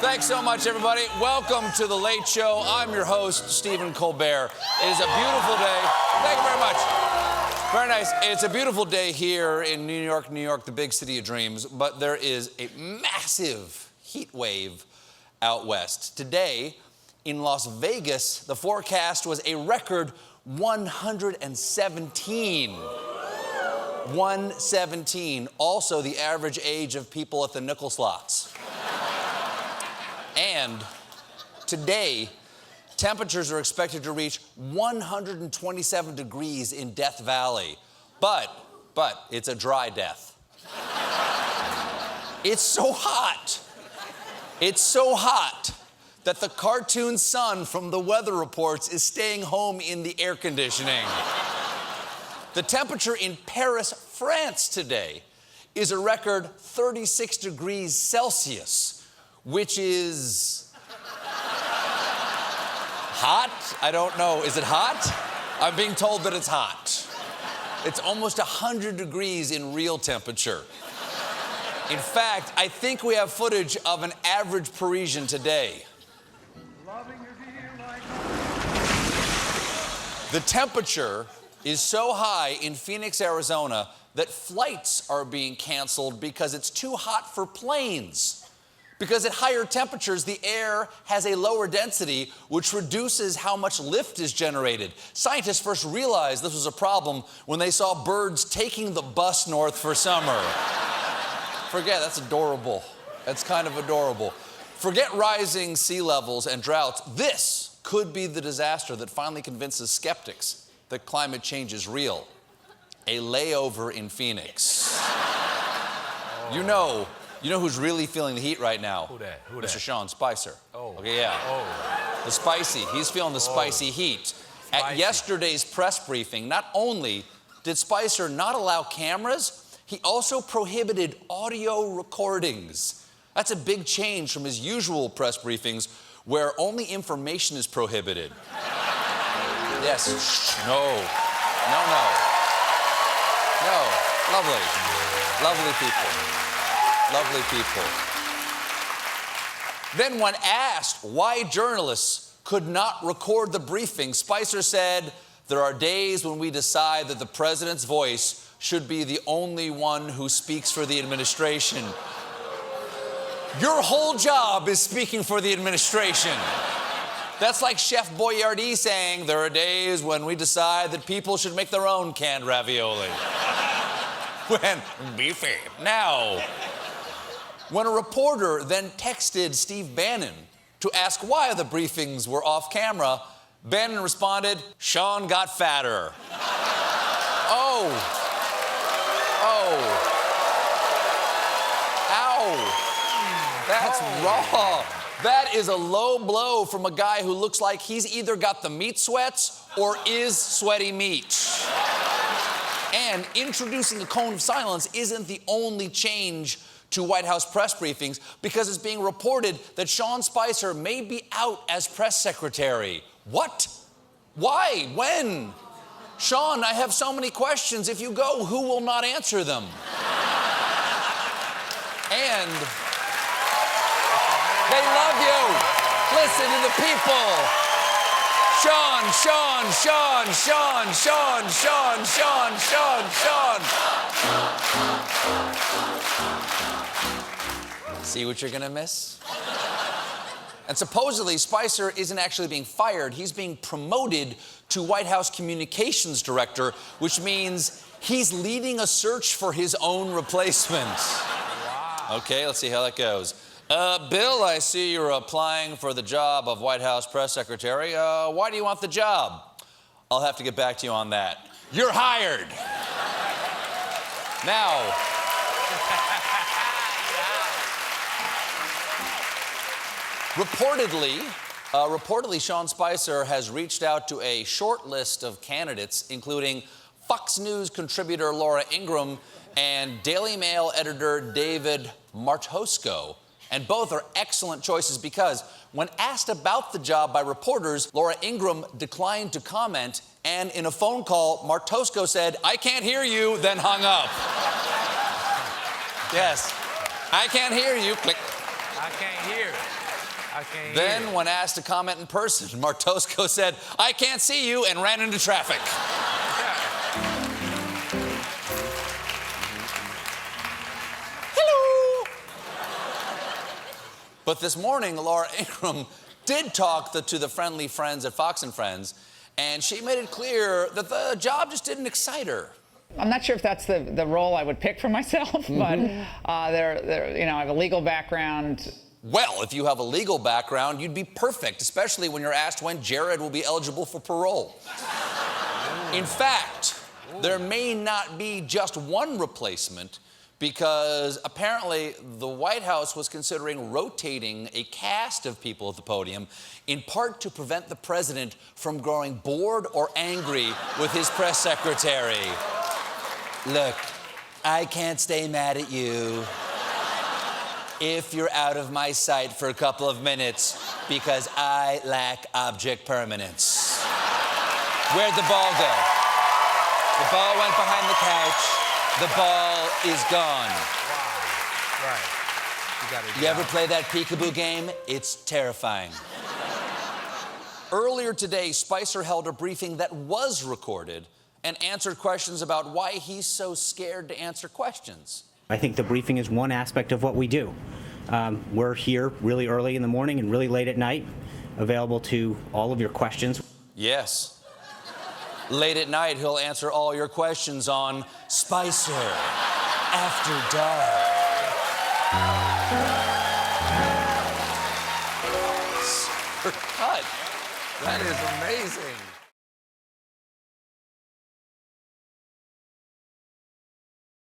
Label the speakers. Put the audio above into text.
Speaker 1: Thanks so much, everybody. Welcome to The Late Show. I'm your host, Stephen Colbert. It is a beautiful day. Thank you very much. Very nice. It's a beautiful day here in New York, the big city of dreams, but there is a massive heat wave out west. Today, in Las Vegas, the forecast was a record 117. 117. Also, the average age of people at the nickel slots. And today, temperatures are expected to reach 127 degrees in Death Valley. But it's a dry death. It's so hot. It's so hot that the cartoon sun from the weather reports is staying home in the air conditioning. The temperature in Paris, France today is a record 36 degrees Celsius, which is hot? I don't know. Is it hot? I'm being told that it's hot. It's almost 100 degrees in real temperature. In fact, I think we have footage of an average Parisian today. The temperature is so high in Phoenix, Arizona, that flights are being canceled because it's too hot for planes. Because at higher temperatures, the air has a lower density, which reduces how much lift is generated. Scientists first realized this was a problem when they saw birds taking the bus north for summer. Forget, that's adorable. That's kind of adorable. Forget rising sea levels and droughts. This could be the disaster that finally convinces skeptics that climate change is real. A layover in Phoenix. You know who's really feeling the heat right now?
Speaker 2: Who that?
Speaker 1: Mr. Sean Spicer.
Speaker 2: Oh.
Speaker 1: Okay, yeah.
Speaker 2: Oh.
Speaker 1: The spicy. He's feeling the spicy heat. At yesterday's press briefing, not only did Spicer not allow cameras, he also prohibited audio recordings. That's a big change from his usual press briefings where only information is prohibited. Yes. No. Lovely. Lovely people. Lovely people. Then when asked why journalists could not record the briefing, Spicer said, "There are days when we decide that the president's voice should be the only one who speaks for the administration." Your whole job is speaking for the administration. That's like Chef Boyardee saying, "There are days when we decide that people should make their own canned ravioli." Beefy. Now, when a reporter then texted Steve Bannon to ask why the briefings were off camera, Bannon responded, "Sean got fatter." Oh. Ow. That's raw. That is a low blow from a guy who looks like he's either got the meat sweats or is sweaty meat. And introducing a cone of silence isn't the only change to White House press briefings, because it's being reported that Sean Spicer may be out as press secretary. What? Why? When? Sean, I have so many questions. If you go, who will not answer them? And they love you. Listen to the people. Sean. See what you're gonna miss? And supposedly, Spicer isn't actually being fired. He's being promoted to White House communications director, which means he's leading a search for his own replacement. Wow. Okay, let's see how that goes. Bill, I see you're applying for the job of White House press secretary. Why do you want the job? I'll have to get back to you on that. You're hired. Now, reportedly, Sean Spicer has reached out to a short list of candidates, including Fox News contributor Laura Ingraham and Daily Mail editor David Martosco. And both are excellent choices because when asked about the job by reporters, Laura Ingraham declined to comment, and in a phone call, Martosco said, "I can't hear you," then hung up. Yes. I can't hear you. Click.
Speaker 2: I can't hear. I can't hear
Speaker 1: Then,
Speaker 2: you.
Speaker 1: when asked to comment in person, Martosco said, "I can't see you," and ran into traffic. Hello. But this morning, Laura Ingraham did talk to the friendly friends at Fox and Friends, and she made it clear that the job just didn't excite her.
Speaker 3: I'm not sure if that's the role I would pick for myself, but I have a legal background.
Speaker 1: Well, if you have a legal background, you'd be perfect, especially when you're asked when Jared will be eligible for parole. In fact, there may not be just one replacement, because apparently the White House was considering rotating a cast of people at the podium, in part to prevent the president from growing bored or angry with his press secretary. Look, I can't stay mad at you if you're out of my sight for a couple of minutes, because I lack object permanence. Where'd the ball go? The ball went behind the couch. The ball is gone.
Speaker 2: Wow. Right.
Speaker 1: You ever play that peekaboo game? It's terrifying. Earlier today, Spicer held a briefing that was recorded and answered questions about why he's so scared to answer questions.
Speaker 4: I think the briefing is one aspect of what we do. We're here really early in the morning and really late at night, available to all of your questions.
Speaker 1: Yes. Late at night, he'll answer all your questions on Spicer After Dark. Cut.
Speaker 2: That is amazing.